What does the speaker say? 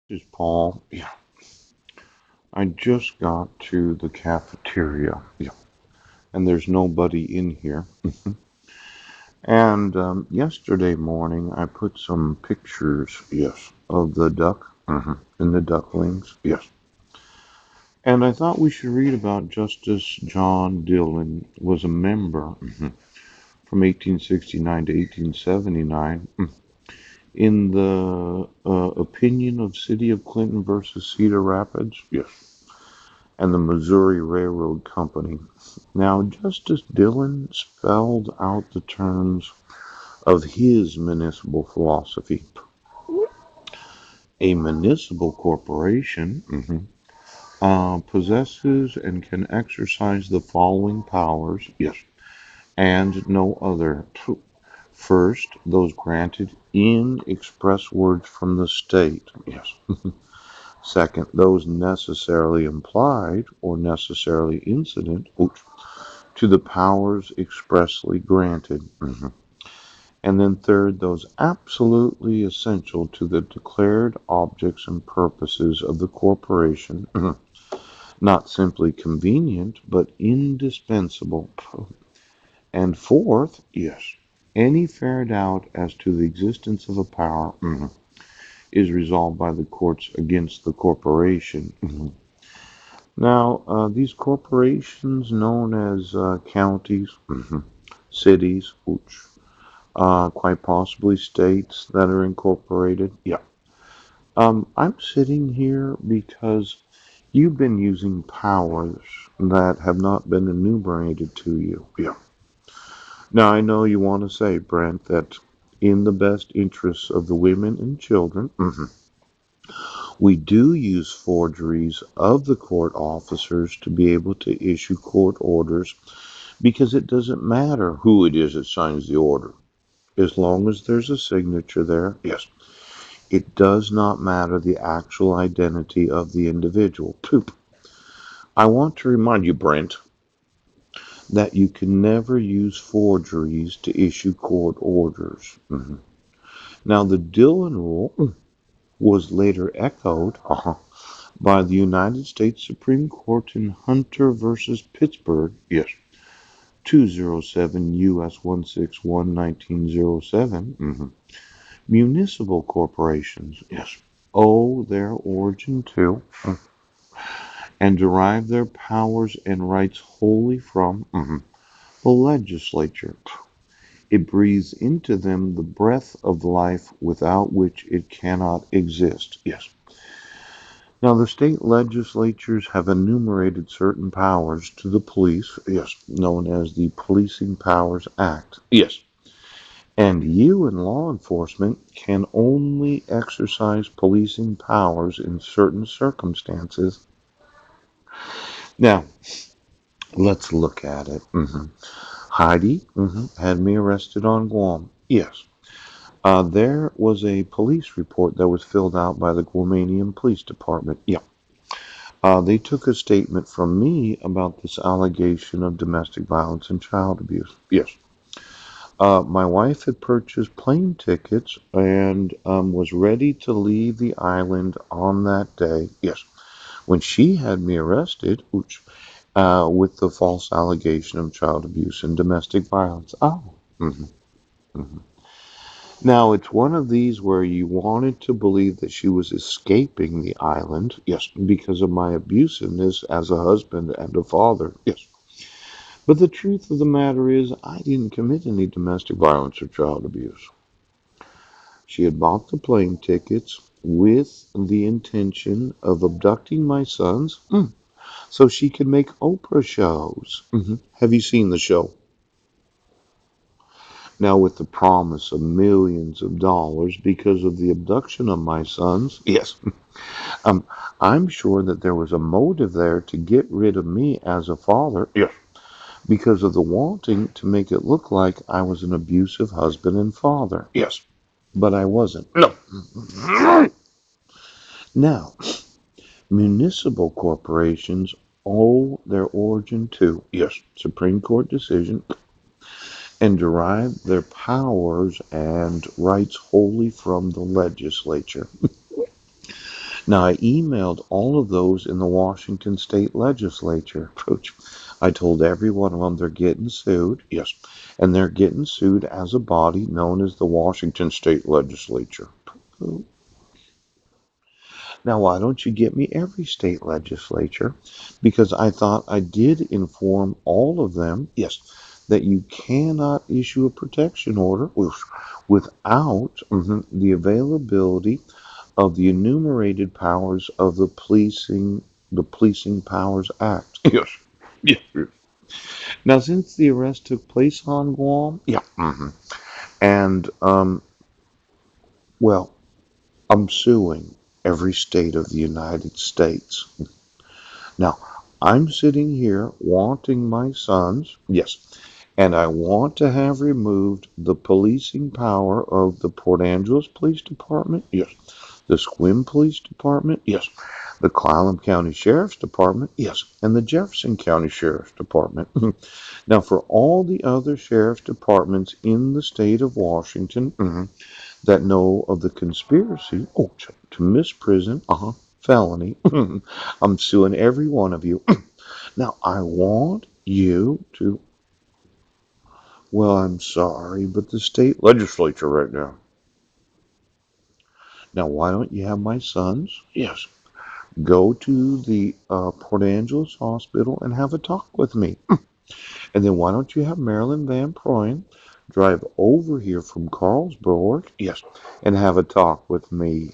This is Paul. Yeah, I just got to the cafeteria. Yeah, and there's nobody in here. And yesterday morning, I put some pictures, yes, of the duck and the ducklings, yes. And I thought we should read about Justice John Dillon was a member from 1869 to 1879 in the opinion of City of Clinton versus Cedar Rapids, yes, and the Missouri Railroad Company. Now, Justice Dillon spelled out the terms of his municipal philosophy. A municipal corporation possesses and can exercise the following powers, yes, and no other. First, those granted in express words from the state, yes. Second, those necessarily implied or necessarily incident to the powers expressly granted. And then third, those absolutely essential to the declared objects and purposes of the corporation, not simply convenient, but indispensable. And fourth, yes, any fair doubt as to the existence of a power is resolved by the courts against the corporation. Now, these corporations known as counties, cities, which quite possibly states that are incorporated. Yeah. I'm sitting here because you've been using powers that have not been enumerated to you. Yeah. Now, I know you want to say, Brent, that in the best interests of the women and children, we do use forgeries of the court officers to be able to issue court orders because it doesn't matter who it is that signs the order. As long as there's a signature there, yes, it does not matter the actual identity of the individual. Poop. I want to remind you, Brent, that you can never use forgeries to issue court orders. Now, the Dillon rule was later echoed by the United States Supreme Court in Hunter versus Pittsburgh, yes, 207 U.S. 161 1907. Municipal corporations, yes, owe their origin to and derive their powers and rights wholly from the legislature. It breathes into them the breath of life without which it cannot exist. Yes. Now, the state legislatures have enumerated certain powers to the police, yes, known as the Policing Powers Act. Yes. And you in law enforcement can only exercise policing powers in certain circumstances. Now, let's look at it. Heidi had me arrested on Guam. Yes. There was a police report that was filled out by the Guamanian Police Department. Yeah. They took a statement from me about this allegation of domestic violence and child abuse. Yes. My wife had purchased plane tickets and was ready to leave the island on that day. Yes. When she had me arrested, which with the false allegation of child abuse and domestic violence. Oh. hmm hmm Now, it's one of these where you wanted to believe that she was escaping the island, yes, because of my abusiveness as a husband and a father, yes. But the truth of the matter is, I didn't commit any domestic violence or child abuse. She had bought the plane tickets with the intention of abducting my sons so she could make Oprah shows. Have you seen the show? Now, with the promise of millions of dollars because of the abduction of my sons, yes, um, I'm sure that there was a motive there to get rid of me as a father, yes, because of the wanting to make it look like I was an abusive husband and father, yes, but I wasn't. No. Now, municipal corporations owe their origin to, yes, Supreme Court decision and derive their powers and rights wholly from the legislature. Now, I emailed all of those in the Washington State Legislature. I told every one of them they're getting sued. Yes. And they're getting sued as a body known as the Washington State Legislature. Now, why don't you get me every state legislature? Because I thought I did inform all of them, yes, that you cannot issue a protection order without the availability of the enumerated powers of the Policing Powers Act. Yes. Yeah. Now, since the arrest took place on Guam, yeah, and well, I'm suing every state of the United States. Now, I'm sitting here wanting my sons, yes, and I want to have removed the policing power of the Port Angeles Police Department, yes, the Sequim Police Department, yes, the Clallam County Sheriff's Department, yes, and the Jefferson County Sheriff's Department. Now, for all the other sheriff's departments in the state of Washington that know of the conspiracy to misprison, felony, I'm suing every one of you. Now, I want you to, well, I'm sorry, but the state legislature right now. Now, why don't you have my sons? Yes. Go to the Port Angeles Hospital and have a talk with me. And then why don't you have Marilyn Van Proyen drive over here from Carlsbad, yes, and have a talk with me?